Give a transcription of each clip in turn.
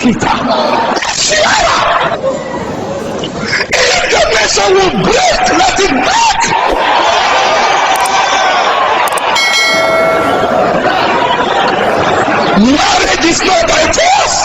If the nation will break, let it break. Marriage is not by force.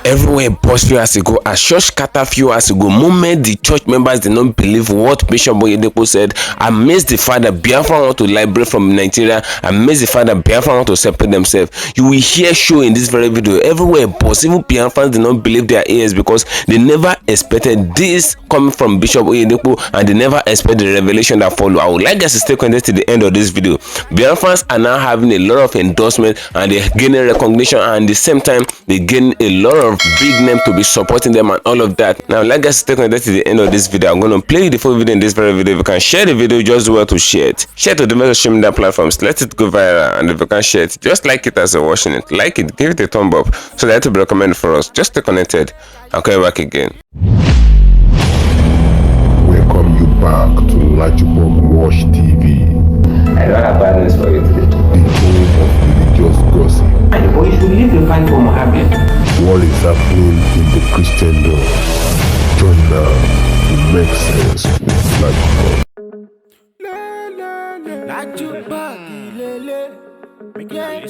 Everywhere burst few as ago, as church scatter few as ago. Moment the church members did not believe what Bishop Oyedepo said, amazed the fact that Biafra want to liberate from Nigeria, amazed the fact that Biafra want to separate themselves. You will hear show in this very video. Everywhere burst, even Biafrans did not believe their ears because they never expected this coming from Bishop Oyedepo, and they never expected the revelation that follow. I would like guys to stay connected to the end of this video. Biafrans are now having a lot of endorsement and they're gaining recognition, and at the same time they gain a lot of big name to be supporting them and all of that. Now like guys, stay connected to the end of this video. I'm going to play the full video in this very video. If you can share the video, just well to share it. Share to the various social media platforms. Let it go viral, and if you can share it, just like it as you're watching it. Like it, give it a thumb up so that it will be recommended for us. Just stay connected. I'll come back again. Welcome you back to Laju TV. I don't have bad news for you today. The home of religious gossip. But you should leave the fight for Muhammad. What is happening in the Christendom? Join now to make sense with LAJUPOG.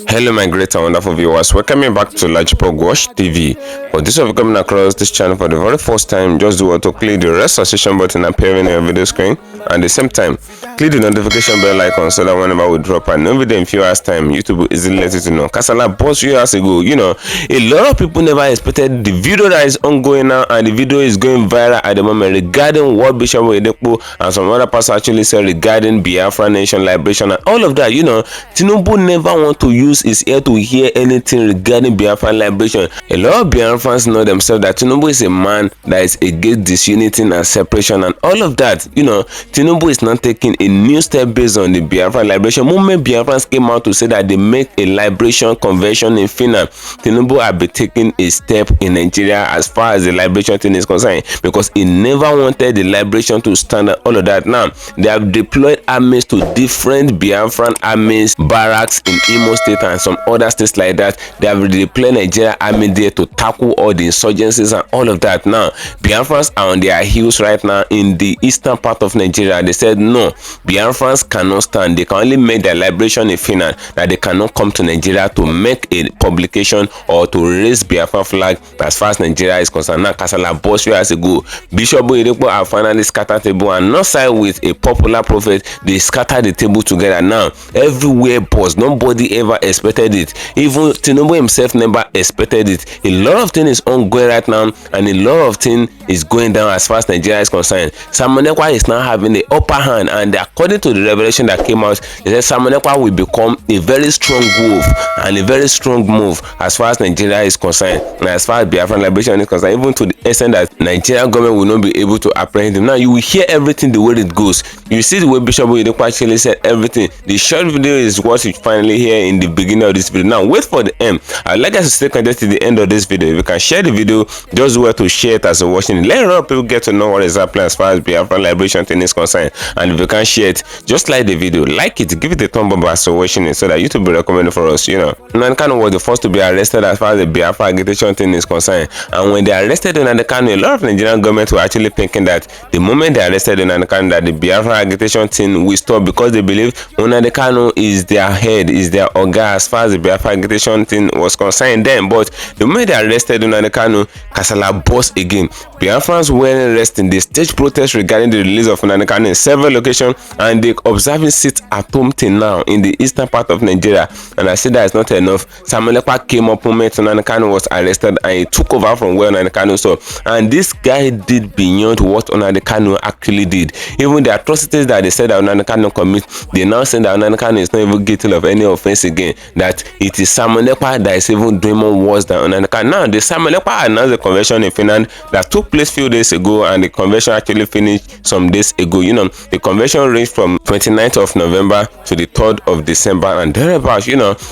Hello my great and wonderful viewers, welcome back to LAJUPOG TV. For this of coming across this channel for the very first time, just do what to click the red subscription button appearing on your video screen, and at the same time click the notification bell icon so that whenever we drop a new video in few hours time, YouTube will easily let you to know. Kasala boss few hours ago, you know, a lot of people never expected the video that is ongoing now, and the video is going viral at the moment regarding what Bishop Oyedepo and some other pastors actually said regarding Biafra nation liberation and all of that. You know, Tinubu never want to use his ear to hear anything regarding Biafra liberation. A lot of Biafrans know themselves that Tinubu is a man that is against disunity and separation and all of that. You know, Tinubu is not taking a new step based on the Biafra liberation. Moment Biafrans came out to say that they make a liberation convention in Finland, Tinubu have been taking a step in Nigeria as far as the liberation thing is concerned, because he never wanted the liberation to stand and all of that. Now they have deployed armies to different Biafran armies, barracks in Imo State and some other states like that. They have deployed Nigeria army there to tackle all the insurgencies and all of that. Now Biafrans are on their heels right now in the eastern part of Nigeria. They said no, Biafrans cannot stand. They can only make their liberation in Finland, that they cannot come to Nigeria to make a publication or to raise Biafra flag as far as Nigeria is concerned. Now Kasala boss years ago, Bishop Oyedepo have finally scattered the table and not side with a popular prophet. They scattered the table together. Now everywhere boss, nobody ever expected it. Even Tinubu himself never expected it. A lot of things is ongoing right now, and a lot of things is going down as far as Nigeria is concerned. Samonekwa is now having the upper hand, and according to the revelation that came out, they said Samonekwa will become a very strong wolf and a very strong move as far as Nigeria is concerned, and as far as Biafran liberation is concerned, even to the extent that Nigerian government will not be able to apprehend him. Now you will hear everything the way it goes. You see the way Bishop Oyedepo actually said everything. The short video is what you finally hear in the beginning of this video. Now wait for the end. I'd like us to stay connected to the end of this video. If you can share the video, just where to share it as you're watching it. Let a lot of people get to know what is happening as far as Biafran liberation thing is concerned. And if you can share it, just like the video, like it, give it a thumb up as you're watching it so that YouTube will recommend it for us. You know, KANU was the first to be arrested as far as the Biafra agitation thing is concerned. And when they arrested KANU, a lot of Nigerian government were actually thinking that the moment they arrested KANU, that the Biafra agitation thing will stop, because they believe KANU is their head, is their organ as far as the Biafra agitation thing was concerned then. But the moment they arrested KANU, Kasala boss again. Biafrans were arresting. They staged protests regarding the release of KANU in several locations, and they observing sit at home till now in the eastern part of Nigeria. And I said that is not enough. Samonekwa came up moment KANU was arrested, and he took over from where KANU saw. And this guy did beyond what KANU actually did. Even the atrocities that they said that KANU commit, they now say that KANU is not even guilty of any offense again. That it is Samonekwa that is even doing more worse than KANU. Now the Samonekwa announced the convention in Finland that took place few days ago, and the convention actually finished some days ago. The convention ranged from 29th of November to the 3rd of December and thereabouts.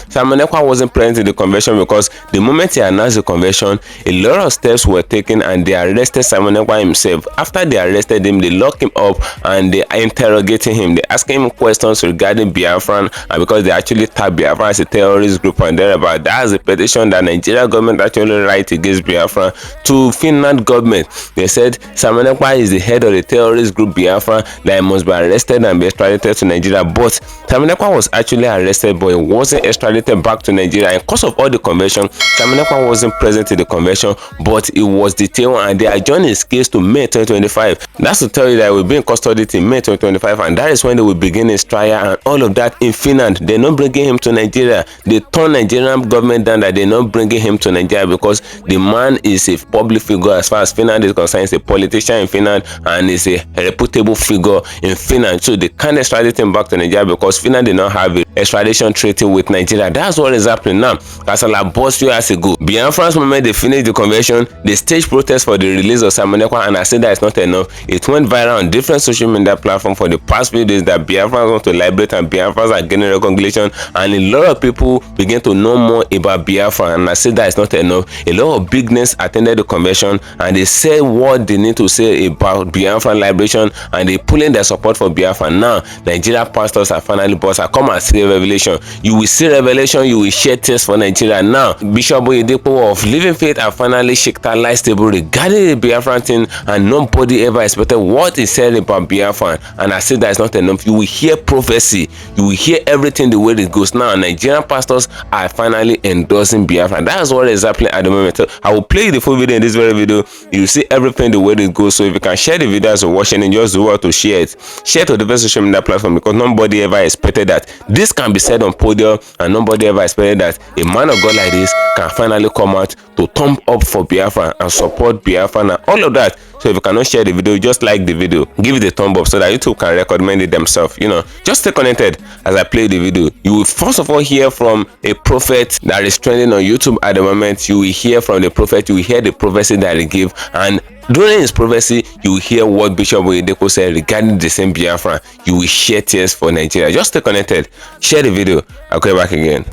Simon Ekpa wasn't present in the convention because the moment he announced the convention, a lot of steps were taken and they arrested Simon Ekpa himself. After they arrested him, they locked him up and they interrogating him. They asking him questions regarding Biafran, and because they actually tagged Biafra as a terrorist group and thereabout. That's a petition that Nigeria government actually write against Biafra to Finland government. They said Simon Ekpa is the head of the terrorist group Biafra, that he must be arrested and be extradited to Nigeria. But Simon Ekpa was actually arrested, but he wasn't extradited back to Nigeria. And because of all the convention, Simon Ekpa wasn't present in the convention, but he was detained and they adjourned his case to May 2025. That's to tell you that he will be in custody till May 2025, and that is when they will begin his trial and all of that in Finland. They're not bringing him to Nigeria. They turn Nigerian government down that they're not bringing him to Nigeria because the man is a public figure as far as Finland is concerned. He's a politician in Finland and is a reputable figure in Finland. So they can't extradite him back to Nigeria because Finland did not have an extradition treaty with Nigeria. That's what is happening now. Kasala burst 2 years ago. BIAFRANS moment they finished the convention, they staged protests for the release of Simon Ekpa, and I said that it's not enough. It went viral on different social media platforms for the past few days that BIAFRANS want to liberate and BIAFRANS are getting recognition, and a lot of people begin to know more about Biafra, and I said that it's not enough. A lot of big names attended the convention and they said what they need to say about Biafra liberation, and they pulling their support for Biafra. Now Nigeria pastors are finally boss. I come and see revelation. You will see revelation, you will share tears for Nigeria. Now Bishop Oyedepo of Living Faith have finally shaked that light table regarding the Biafran thing, and nobody ever expected what he said about Biafra. And I said that it's not enough. You will hear prophecy, you will hear everything the way it goes. Now Nigerian pastors are finally endorsing Biafra. That's what is happening at the moment. So I will play the full video in this very video. You see everything the way it goes. So if you can share the video as you're watching it, just do what to share it. Share to the different social media platform, because nobody ever expected that this can be said on podium, and nobody ever expected that a man of God like this can finally come out to thumb up for Biafra and support Biafra and all of that. So if you cannot share the video, just like the video, give it a thumb up so that YouTube can recommend it themselves. Just stay connected as I play the video. You will first of all hear from a prophet that is trending on YouTube at the moment. You will hear from the prophet, you will hear the prophecy that he gave, and during his prophecy, you will hear what Bishop Oyedepo said regarding the same Biafra. You will share tears for Nigeria. Just stay connected. Share the video. I'll come back again.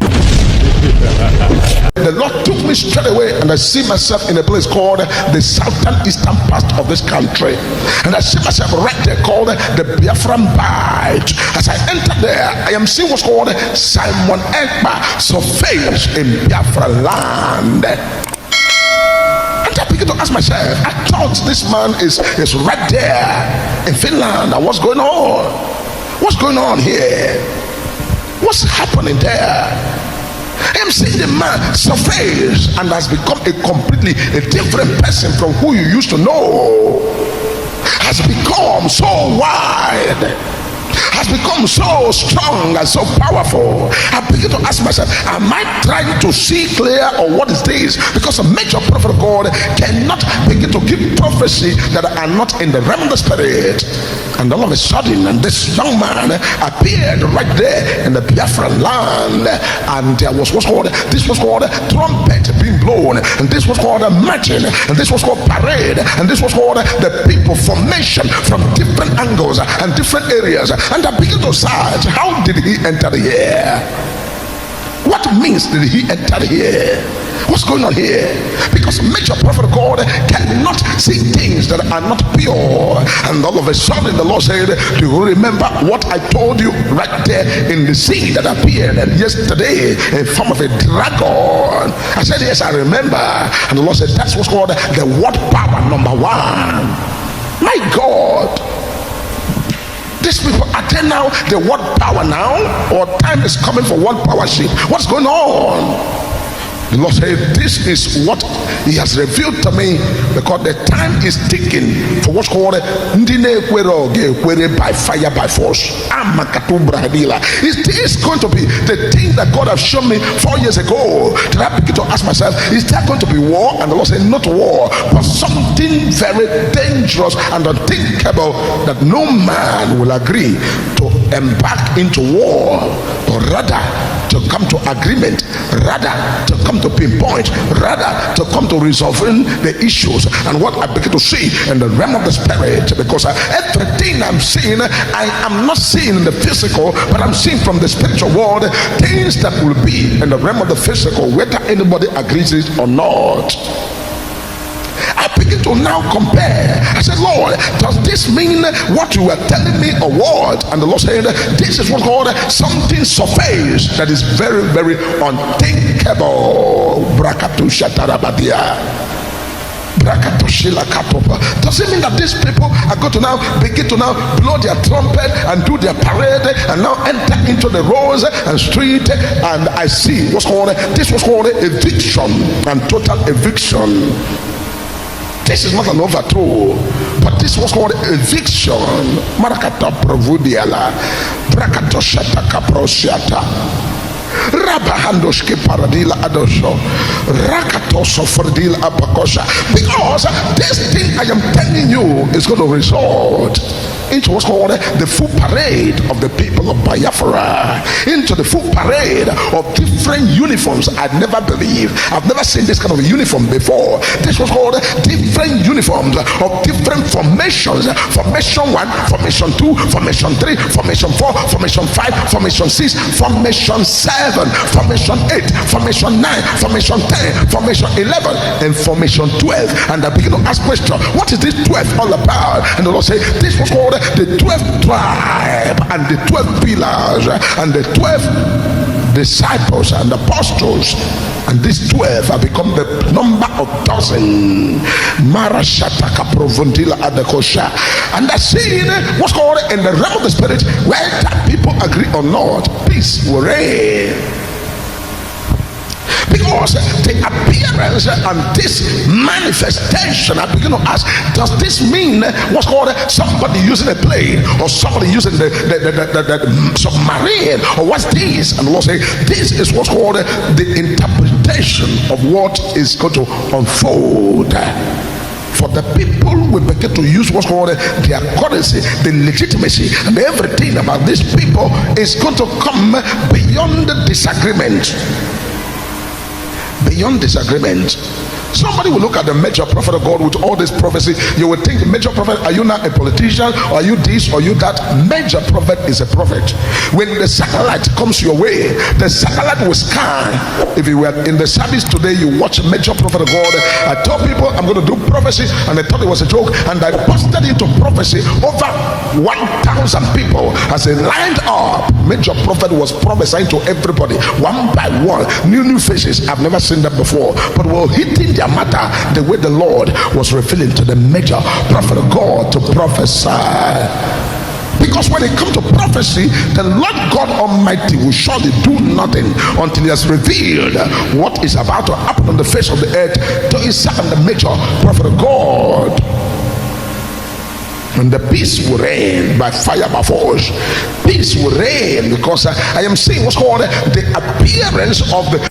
The Lord took me straight away, and I see myself in a place called the southern eastern part of this country, and I see myself right there called the Biafran Bight. As I enter there, I am seeing what's called Simon Ekpa surveys in Biafra land. And I begin to ask myself, I thought this man is right there in Finland. What's going on? What's going on here? What's happening there? I'm seeing the man surface and has become a completely different person from who you used to know. Has become so wide, has become so strong and so powerful. I begin to ask myself, am I trying to see clear, or what is this? Because a major prophet of God cannot begin to give prophecy that are not in the realm of the spirit. And all of a sudden, and this young man appeared right there in the Biafra land, and there was what's called, this was called trumpet being blown, and this was called a marching, and this was called parade, and this was called the people formation from different angles and different areas. And I begin to search, how did he enter here? What means did he enter here? What's going on here? Because major prophet of God cannot see things that are not pure. And all of a sudden the Lord said, do you remember what I told you right there in the sea that appeared yesterday in form of a dragon? I said, yes, I remember. And the Lord said, that's what's called the word power number 1. My God, these people are there now, the word power now, or time is coming for one powership? What's going on? The Lord said, this is what he has revealed to me, because the time is ticking for what's called by fire, by force. It is going to be the thing that God has shown me 4 years ago. Then I begin to ask myself, is there going to be war? And the Lord said, not war, but something very dangerous and unthinkable that no man will agree to embark into war, but rather to to come to agreement, rather to come to pinpoint, rather to come to resolving the issues. And what I begin to see in the realm of the spirit, because everything I'm seeing, I am not seeing in the physical, but I'm seeing from the spiritual world things that will be in the realm of the physical, whether anybody agrees it or not. I begin to now compare. I said, Lord, does this mean what you were telling me or what? And the Lord said, this is what called something surface that is very, very unthinkable. Does it mean that these people are going to now begin to now blow their trumpet and do their parade and now enter into the roads and street? And I see what's called, this was called eviction and total eviction. This is not an overthrow, but this was called eviction. Marakata provudiala, brakato shata kaprosiata, rabahandoshke paradila adosho, rakato sofordil apakosha. Because this thing I am telling you is going to result into what's called the full parade of the people of Biafra, into the full parade of different uniforms. I'd never believed, I've never seen this kind of uniform before. This was called different uniforms of different formations. Formation 1, formation 2, formation 3, formation 4, formation 5, formation 6, formation 7, formation 8, formation 9, formation 10, formation 11, and formation 12. And I begin to ask questions, what is this 12 all about? And the Lord said, this was called the 12th tribe and the 12 pillars and the 12 disciples and apostles, and these 12 have become the number of dozen. And that's saying what's called in the realm of the spirit, whether people agree or not, peace will reign. Because the appearance and this manifestation, I begin to ask, does this mean what's called somebody using a plane or somebody using the submarine, or what's this? And the Lord say, this is what's called the interpretation of what is going to unfold. For the people will begin to use what's called their currency, the legitimacy, and everything about these people is going to come beyond the disagreement. Beyond disagreement. Somebody will look at the major prophet of God with all this prophecy. You will think, major prophet, are you not a politician? Or are you this? Or are you that? Major prophet is a prophet. When the satellite comes your way, the satellite will scan. If you were in the service today, you watch major prophet of God. I told people I'm going to do prophecy, and they thought it was a joke, and I busted into prophecy. Over 1,000 people as they lined up. Major prophet was prophesying to everybody one by one. New faces. I've never seen that before, but we're hitting their matter the way the Lord was revealing to the major prophet of God to prophesy. Because when it comes to prophecy, the Lord God Almighty will surely do nothing until He has revealed what is about to happen on the face of the earth to His son, the major prophet of God. And the peace will reign by fire, by force. Peace will reign, because I am seeing what's called the appearance of the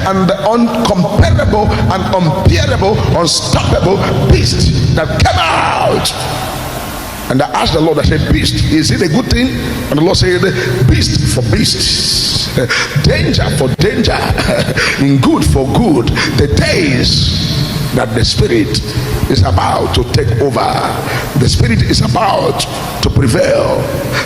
and the uncomparable and unbearable, unstoppable beast that came out. And I asked the Lord, I said, beast, is it a good thing? And the Lord said, beast for beast, danger for danger, in good for good. The days that the spirit is about to take over, the spirit is about to prevail,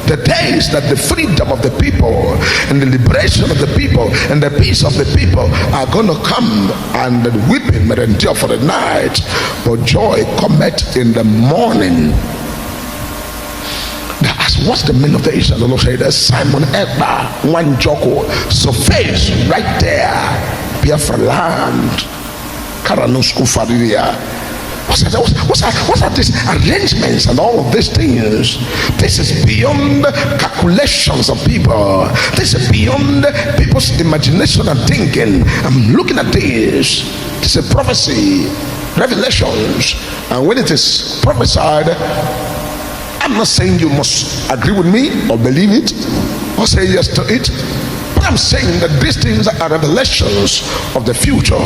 the days that the freedom of the people and the liberation of the people and the peace of the people are going to come, and the weeping may endure for the night, but joy cometh in the morning. What's the meaning of the Israel? The Lord said, Simon Ekpa, one Joko, so face right there, Biafra land. What's are these arrangements and all of these things? This is beyond calculations of people. This is beyond people's imagination and thinking. I'm looking at this. It's a prophecy, revelations, and when it is prophesied, I'm not saying you must agree with me or believe it or say yes to it. what I'm saying, that these things are revelations of the future,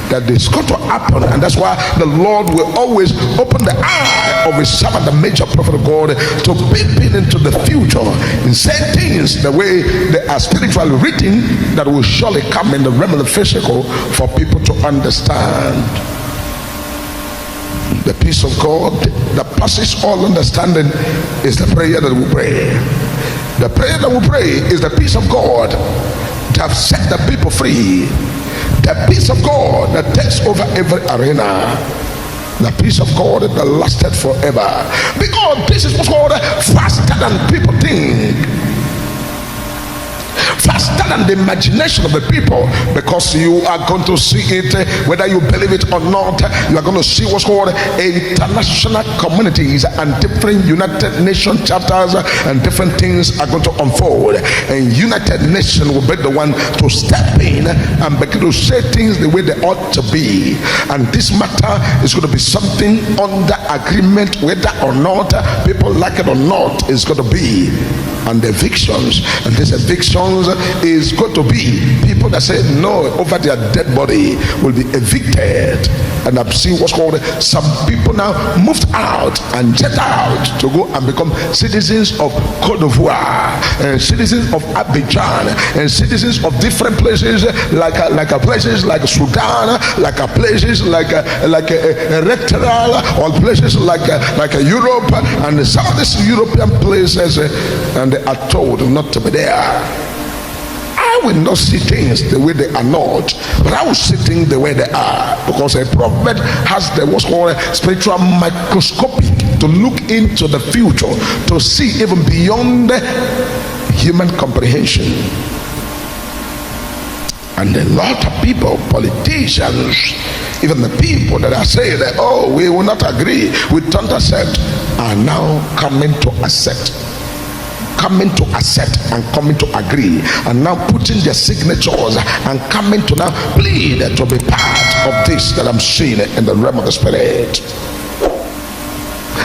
that is going to happen, and that's why the Lord will always open the eye of his servant, the major prophet of God, to peep into the future and say things the way they are spiritually written, that will surely come in the realm of the physical for people to understand. The peace of God that passes all understanding is the prayer that we pray. The prayer that we pray is the peace of God that have set the people free. The peace of God that takes over every arena. The peace of God that lasted forever. Because this is what's called faster than people think. Faster than the imagination of the people, because you are going to see it, whether you believe it or not. You are going to see what's called international communities and different United Nations chapters, and different things are going to unfold, and United Nations will be the one to step in and begin to say things the way they ought to be. And this matter is going to be something under agreement, whether or not people like it or not, is going to be. And the evictions, and these evictions is going to be people that say no over their dead body will be evicted. And I've seen what's called some people now moved out and jet out to go and become citizens of Côte d'Ivoire, and citizens of Abidjan, and citizens of different places like places like Sudan, like places like Eritrea, or places like Europe, and some of these European places, and they are told not to be there. I will not see things the way they are not, but I will see things the way they are, because a prophet has the what's called spiritual microscopic to look into the future, to see even beyond human comprehension. And a lot of people, politicians, even the people that are saying that, oh, we will not agree, we don't accept, are now coming to accept and coming to agree, and now putting their signatures and coming to now plead to be part of this that I'm seeing in the realm of the spirit.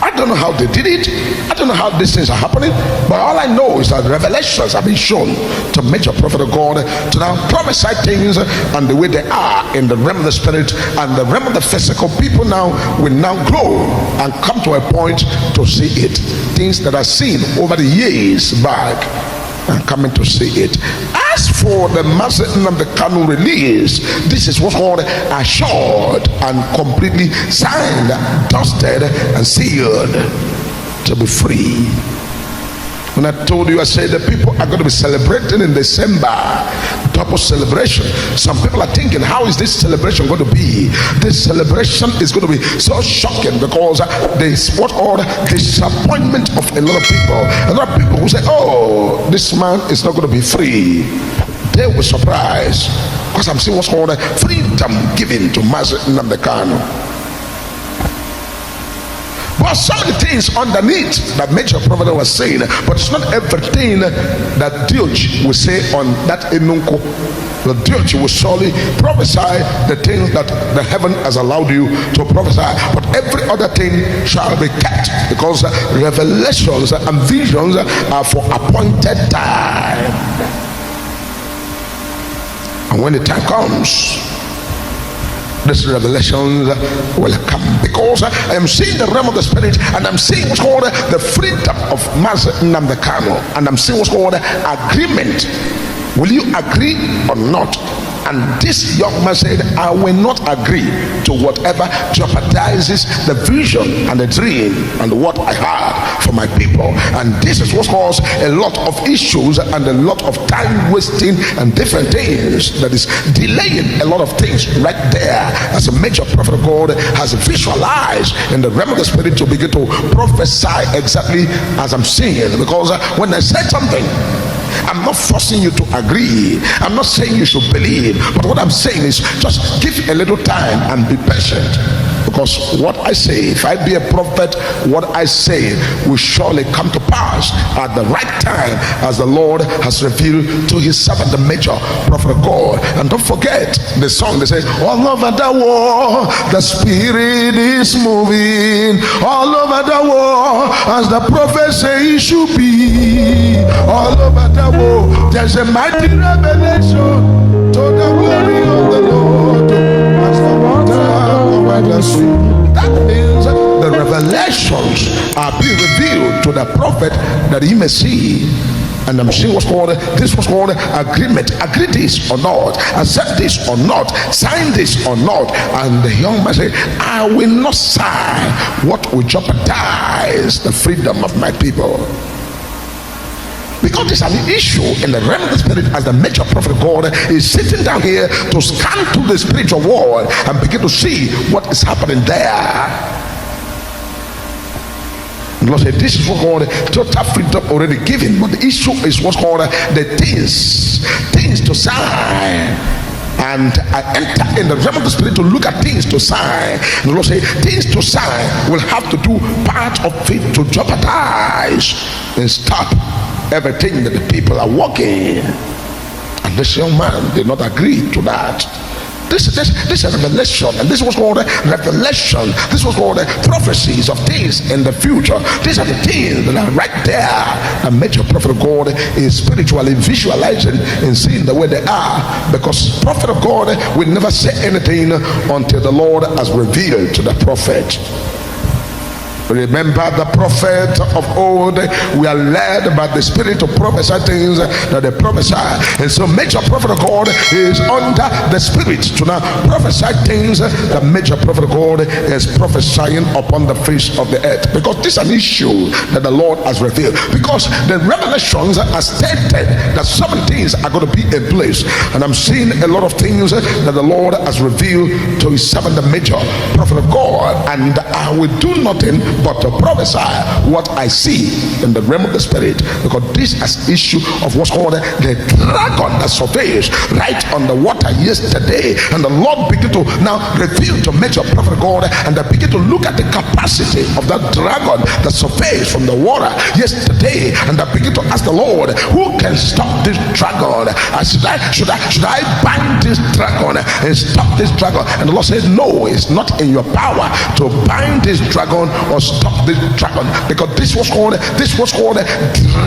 I don't know how they did it. I don't know how these things are happening, but all I know is that revelations have been shown to major prophet of God to now prophesy things and the way they are in the realm of the spirit and the realm of the physical. People now will now grow and come to a point to see it. Things that are seen over the years back and coming to see it. As for the NNAMDI KANU release, this is what's called assured and completely signed, dusted, and sealed to be free. When I told you, I said the people are going to be celebrating in December, double celebration. Some people are thinking, how is this celebration going to be? This celebration is going to be so shocking, because there's what all disappointment of a lot of people. A lot of people who say, oh, this man is not going to be free. They were surprised, because I'm seeing what's called freedom given to NNAMDI KANU. But some of the things underneath that major prophet was saying, but it's not everything that Dioj will say on that enunko. The Dioj will surely prophesy the things that the heaven has allowed you to prophesy, but every other thing shall be kept, because revelations and visions are for appointed time. And when the time comes, this revelation will come, because I am seeing the realm of the spirit, and I'm seeing what's called the freedom of NNAMDI KANU, and I'm seeing what's called agreement. Will you agree or not? And this young man said, I will not agree to whatever jeopardizes the vision and the dream and what I had for my people. And this is what caused a lot of issues and a lot of time wasting and different things that is delaying a lot of things right there, as a major prophet of God has visualized in the realm of the spirit to begin to prophesy exactly as I'm seeing it. Because when I say something, I'm not forcing you to agree. I'm not saying you should believe, but what I'm saying is just give a little time and be patient. Because what I say, if I be a prophet, what I say will surely come to pass at the right time, as the Lord has revealed to his servant, the major prophet of God. And don't forget the song that says, all over the world the Spirit is moving, all over the world as the prophet says it should be. All over the world there's a mighty revelation to the glory of the Lord as the water over the sea. That means the revelations are being revealed to the prophet that he may see. And I'm saying this was called agreement. Agree this or not, accept this or not, sign this or not. And the young man said, I will not sign what will jeopardize the freedom of my people. Because there's an issue in the realm of the spirit, as the major prophet of God is sitting down here to scan through the spiritual world and begin to see what is happening there. The Lord said, this is what called total freedom already given, but the issue is what's called the things to sign. And I enter in the realm of the spirit to look at things to sign. And the Lord said, things to sign will have to do part of it to jeopardize and stop everything that the people are working. And this young man did not agree to that. This is a revelation, and this was called revelation. This was called prophecies of things in the future. These are the things that are right there. A major prophet of God is spiritually visualizing and seeing the way they are, because prophet of God will never say anything until the Lord has revealed to the prophet. Remember the prophet of old, we are led by the spirit to prophesy things that they prophesy. And so major prophet of God is under the spirit to now prophesy things that major prophet of God is prophesying upon the face of the earth. Because this is an issue that the Lord has revealed. Because the revelations are stated that some things are going to be in place. And I'm seeing a lot of things that the Lord has revealed to his servant, the major prophet of God. And I will do nothing but to prophesy what I see in the realm of the spirit, because this is issue of what's called the dragon that surveys right on the water yesterday. And the Lord began to now reveal to major prophet God, and they begin to look at the capacity of that dragon that surveys from the water yesterday. And they begin to ask the Lord, who can stop this dragon? Should I bind this dragon and stop this dragon? And the Lord says, no, it's not in your power to bind this dragon or stop this dragon, because this was called a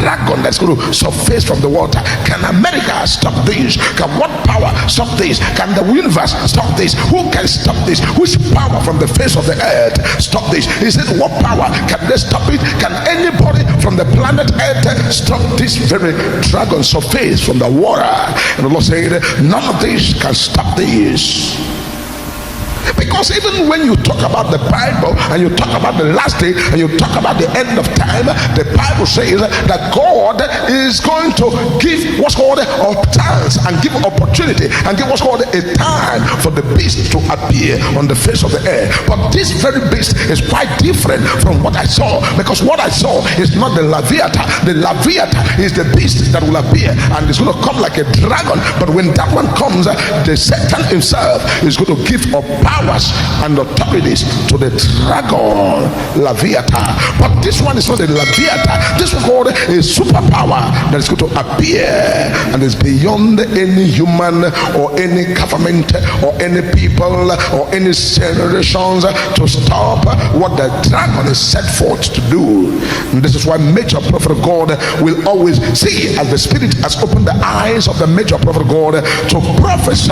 dragon that's going to surface from the water. Can America stop this? Can what power stop this? Can the universe stop this? Who can stop this? Which power from the face of the earth stop this? He said, what power can they stop it? Can anybody from the planet earth stop this very dragon surface from the water? And the Lord said, none of this can stop this. Because even when you talk about the Bible and you talk about the last day and you talk about the end of time, the Bible says that God is going to give what's called a chance and give opportunity and give what's called a time for the beast to appear on the face of the earth. But this very beast is quite different from what I saw, because what I saw is not the Leviathan. The Leviathan is the beast that will appear and it's going to come like a dragon. But when that one comes, the Satan himself is going to give up powers and authorities to the dragon Leviathan. But this one is not a Leviathan. This was called a superpower that is going to appear and is beyond any human or any government or any people or any generations to stop what the dragon is set forth to do. And this is why major prophet of God will always see, as the spirit has opened the eyes of the major prophet of God to prophesy.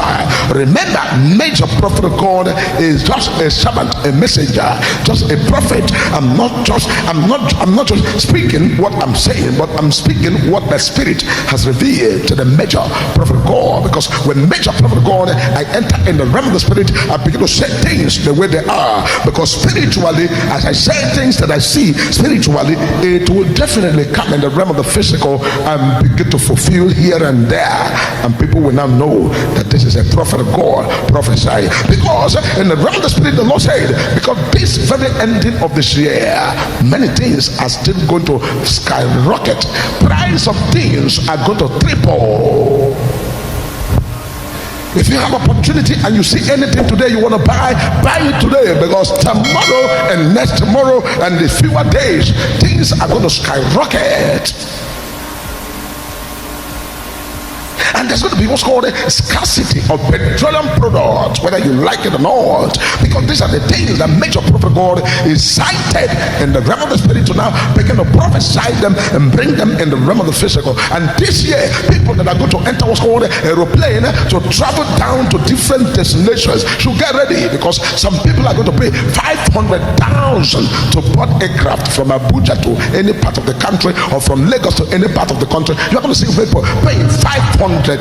Remember, major prophet of God is just a servant, a messenger, just a prophet. I'm not just speaking what I'm saying, but I'm speaking what the spirit has revealed to the major prophet of God. Because when major prophet of God, I enter in the realm of the spirit, I begin to say things the way they are. Because spiritually, as I say things that I see spiritually, it will definitely come in the realm of the physical and begin to fulfill here and there, and people will now know that this is a prophet of God prophesying. Because in the realm of the spirit, the Lord said, because this very ending of this year, many things are still going to skyrocket. Price of things are going to triple. If you have opportunity and you see anything today you want to buy it today, because tomorrow and next tomorrow and the fewer days, things are going to skyrocket. And there's going to be what's called a scarcity of petroleum products, whether you like it or not, because these are the things that make your prophet God is cited in the realm of the spirit to now begin to prophesy them and bring them in the realm of the physical. And this year, people that are going to enter what's called an aeroplane to travel down to different destinations should get ready, because some people are going to pay 500,000 to board aircraft from Abuja to any part of the country, or from Lagos to any part of the country. You're going to see people paying 500,000. I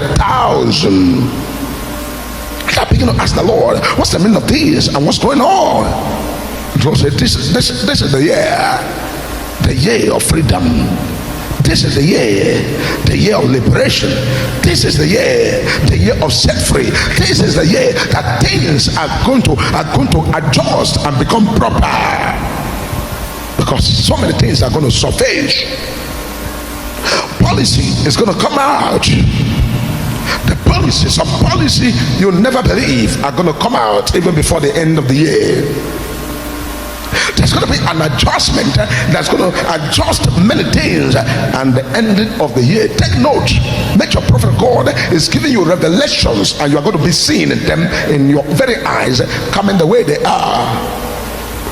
begin to ask the Lord, what's the meaning of this and what's going on? The Lord said, this is the year of freedom. This is the year of liberation. This is the year of set free. This is the year that things are going to adjust and become proper, because so many things are going to surface. Policy is going to come out. Some policy you'll never believe are going to come out even before the end of the year. There's going to be an adjustment that's going to adjust many things, and the ending of the year. Take note. Make your prophet God is giving you revelations, and you are going to be seeing them in your very eyes coming the way they are.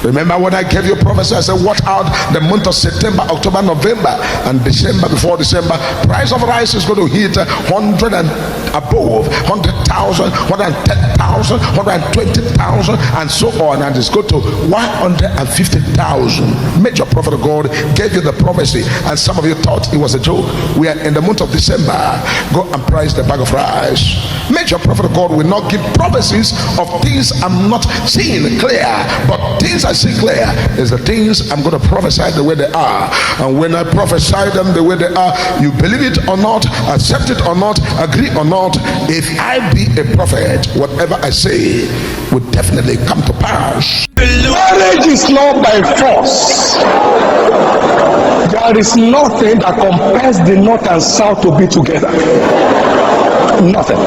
Remember when I gave you prophecy, I said watch out the month of September, October, November, and December. Before December, price of rice is going to hit 100 and above, 100,000, 110,000, 120,000, and so on, and it's go to 150,000. Major prophet of God gave you the prophecy, and some of you thought it was a joke. We are in the month of December. Go and price the bag of rice. Major prophet of God will not give prophecies of things I'm not seeing clear, but things I see clear is the things I'm going to prophesy the way they are. And when I prophesy them the way they are, you believe it or not, accept it or not, agree or not, if I be a prophet, whatever I say will definitely come to pass. Marriage is not by force. There is nothing that compels the north and south to be together. Nothing.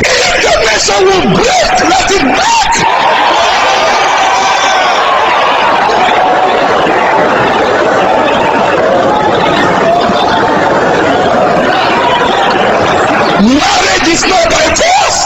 If the nation will break, let it break. Marriage is not by force.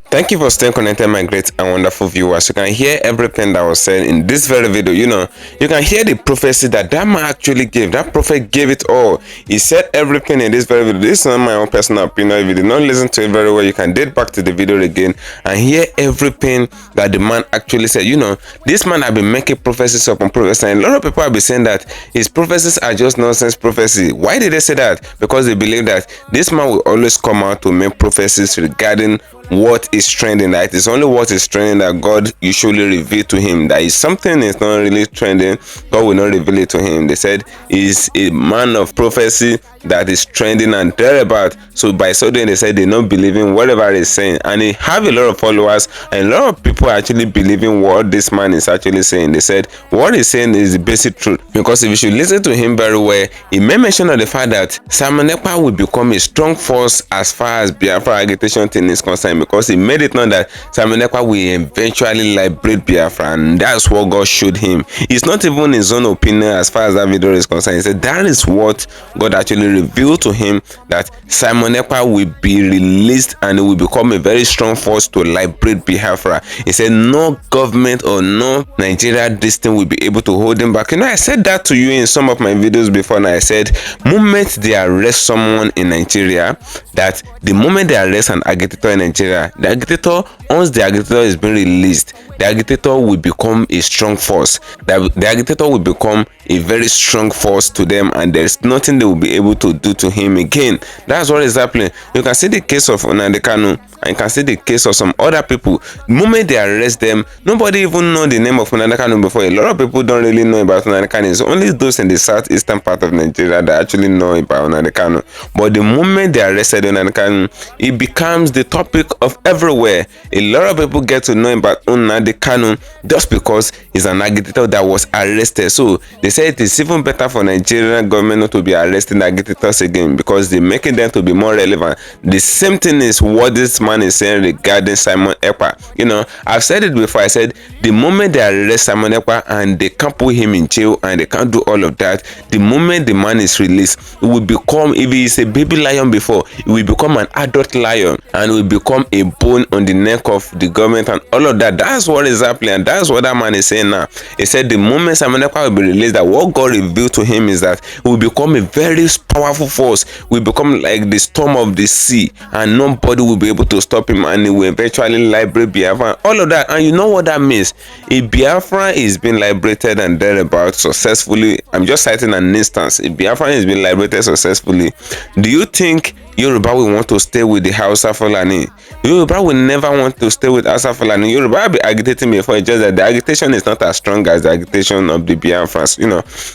Thank you for staying connected, my great and wonderful viewers. You can hear everything that was said in this very video. You know, you can hear the prophecy that man actually gave. That prophet gave it all. He said everything in this very video. This is not my own personal opinion. If you did not listen to it very well, you can date back to the video again and hear everything that the man actually said. You know, this man have been making prophecies upon prophecies, and a lot of people have been saying that his prophecies are just nonsense prophecy. Why did they say that? Because they believe that this man will always come out to make prophecies regarding what is trending. That it is only what is trending that God usually reveal to him. That is something is not really trending, God will not reveal it to him. They said he's a man of prophecy that is trending and thereabout. So by so doing, they said they not believing whatever he's saying, and he have a lot of followers, and a lot of people actually believing what this man is actually saying. They said what he's saying is the basic truth, because if you should listen to him very well, he may mention of the fact that Simon Ekpa will become a strong force as far as Biafra agitation thing is concerned, because he made it known that Simon Ekpa will eventually liberate Biafra, and that's what God showed him. It's not even his own opinion as far as that video is concerned. He said that is what God actually revealed to him, that Simon Ekpa will be released and it will become a very strong force to liberate Biafra. He said no government or no Nigeria this thing will be able to hold him back. You know, I said that to you in some of my videos before, and I said moment they arrest someone in Nigeria, that the moment they arrest an agitator in Nigeria, the agitator, once the agitator is being released, the agitator will become a strong force. The agitator will become a very strong force to them, and there's nothing they will be able to do to him again. That's what is happening. You can see the case of KANU. And you can see the case of some other people. The moment they arrest them, nobody even know the name of Nnamdi Kanu before. A lot of people don't really know about Nnamdi Kanu. It's only those in the southeastern part of Nigeria that actually know about Nnamdi Kanu. But the moment they arrested Nnamdi Kanu, it becomes the topic of everywhere. A lot of people get to know about Nnamdi Kanu just because he's an agitator that was arrested. So they say it is even better for Nigerian government not to be arresting agitators again, because they're making them to be more relevant. The same thing is what this man is saying regarding Simon Ekpa. I've said it before. I said the moment they arrest Simon Ekpa and they can't put him in jail and they can't do all of that, the moment the man is released, it will become, if he is a baby lion before, it will become an adult lion and will become a bone on the neck of the government and all of that. That's what is happening, and that's what that man is saying now. He said the moment Simon Ekpa will be released, that what God revealed to him is that he will become a very powerful force, will become like the storm of the sea, and nobody will be able to stop him, and he will eventually liberate Biafra, all of that. And you know what that means? If Biafra is being liberated and thereabout successfully, I'm just citing an instance, if Biafra is being liberated successfully, do you think Yoruba will want to stay with the Hausa Fulani? Yoruba will never want to stay with Hausa Fulani. Yoruba will be agitating before, it's just that the agitation is not as strong as the agitation of the Biafrans.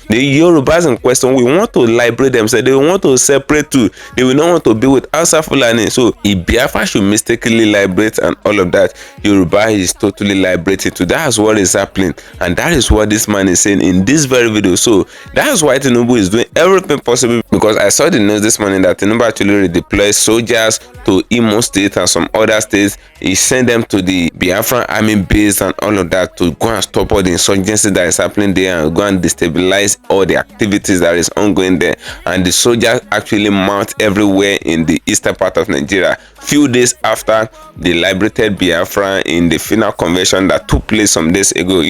The Yorubas in question will want to liberate themselves. They will want to separate too. They will not want to be with Hausa Fulani. So if Biafra should mistakenly liberate and all of that, Yoruba is totally liberated too. That's what is happening, and that is what this man is saying in this very video. So that's why Tinubu is doing everything possible, because I saw the news this morning that Tinubu actually deploy soldiers to Imo State and some other states. He sent them to the Biafran army base and all of that to go and stop all the insurgency that is happening there and go and destabilize all the activities that is ongoing there. And the soldiers actually mount everywhere in the eastern part of Nigeria. Few days after the liberated Biafra in the final convention that took place some days ago,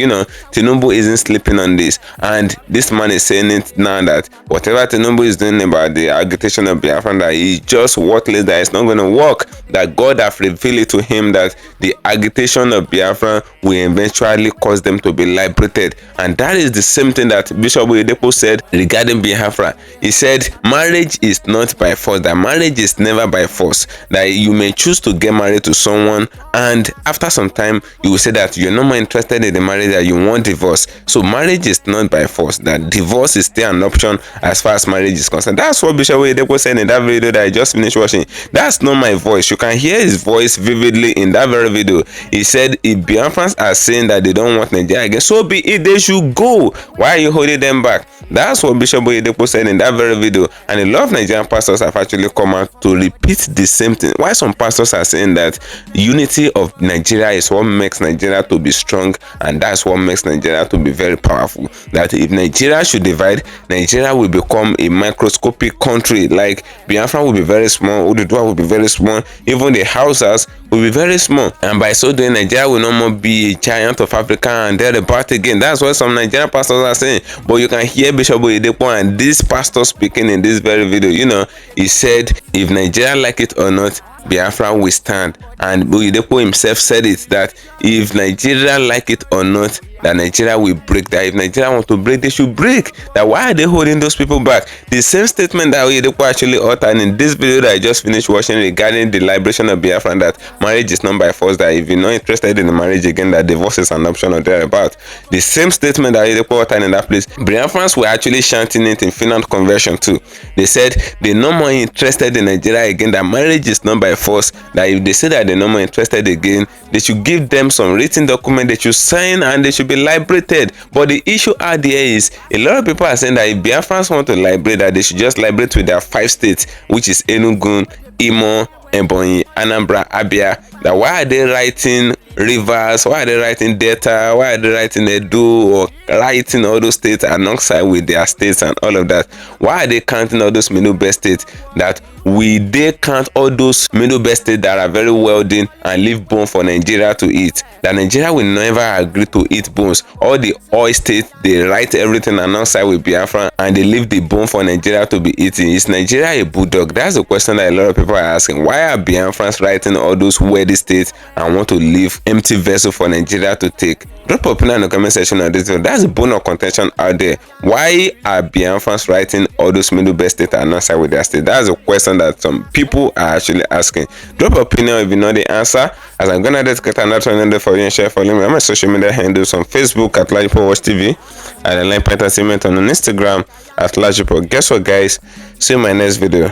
Tinubu isn't sleeping on this, and this man is saying it now that whatever Tinubu is doing about the agitation of Biafra, that is just worthless, that it's not going to work, that God have revealed it to him that the agitation of Biafra will eventually cause them to be liberated. And that is the same thing that Bishop Oyedepo said regarding Biafra. He said marriage is not by force, that marriage is never by force, that you may choose to get married to someone and after some time you will say that you're no more interested in the marriage, that you want divorce. So marriage is not by force, that divorce is still an option as far as marriage is concerned. That's what Bishop Oyedepo said in that video that I just finished watching. That's not my voice. You can hear his voice vividly in that very video. He said if Biafrans are saying that they don't want Nigeria again, so be it, they should go. Why are you holding them back? That's what Bishop Oyedepo said in that very video, and a lot of Nigerian pastors have actually come out to repeat the same thing. Why some pastors are saying that unity of Nigeria is what makes Nigeria to be strong, and that's what makes Nigeria to be very powerful. That if Nigeria should divide, Nigeria will become a microscopic country. Like Biafra will be very small, Oduduwa will be very small, even the Hausas will be very small, and by so doing Nigeria will no more be a giant of Africa and thereabout again. That's what some Nigerian pastors are saying. But you can hear Bishop Oyedepo and this pastor speaking in this very video. He said if Nigeria like it or not, Biafra will stand. And Oyedepo himself said it, that if Nigeria like it or not, that Nigeria will break. That if Nigeria want to break, they should break. That why are they holding those people back? The same statement that Oyedepo actually uttered in this video that I just finished watching regarding the liberation of Biafra, that marriage is not by force, that if you're not interested in the marriage again, that divorce is an option or thereabout. The same statement that Oyedepo uttered in that place, Biafrans were actually chanting it in final conversion too. They said they're no more interested in Nigeria again, that marriage is not by force, that if they say that they're no more interested again, they should give them some written document they should sign and they should be liberated. But the issue out there is a lot of people are saying that if Biafrans want to liberate, that they should just liberate with their 5 states, which is Enugu, Imo, Ebonyi, Anambra, Abia. That why are they writing Rivers? Why are they writing Delta? Why are they writing Edo, or writing all those states alongside with their states and all of that? Why are they counting all those middle best states? That we they count all those middle best states that are very wealthy and leave bone for Nigeria to eat? That Nigeria will never agree to eat bones. All the oil states, they write everything alongside with Biafra and they leave the bone for Nigeria to be eaten. Is Nigeria a bulldog? That's the question that a lot of people are asking. Why are Biafrans writing all those wedding this state and want to leave empty vessel for Nigeria to take? Drop your opinion in the comment section on this video. That's a bone of contention out there. Why are Biafrans writing all those middle belt states are not side with their state? That's a question that some people are actually asking. Drop your opinion if you know the answer, as I'm gonna dedicate another one for you and share for me. I'm on social media handles on Facebook at LAJUPOG TV and Entertainment on Instagram at LAJUPOG. Guess what, guys? See you in my next video.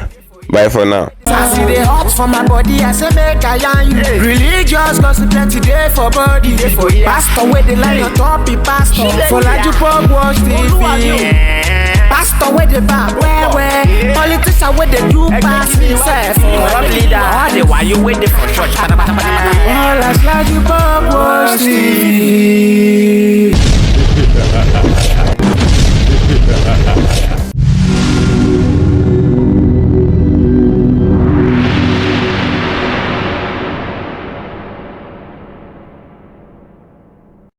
Bye for now. I see the hot for my body, I say make I yarn you. Religious gossip plenty day for body. Pastor with the line on top, be pastor. For LAJUPOG Watch TV. Pastor with the back, where? Politician with the do pass himself. Corrupt leader, why you waiting for church? All as LAJUPOG Watch TV.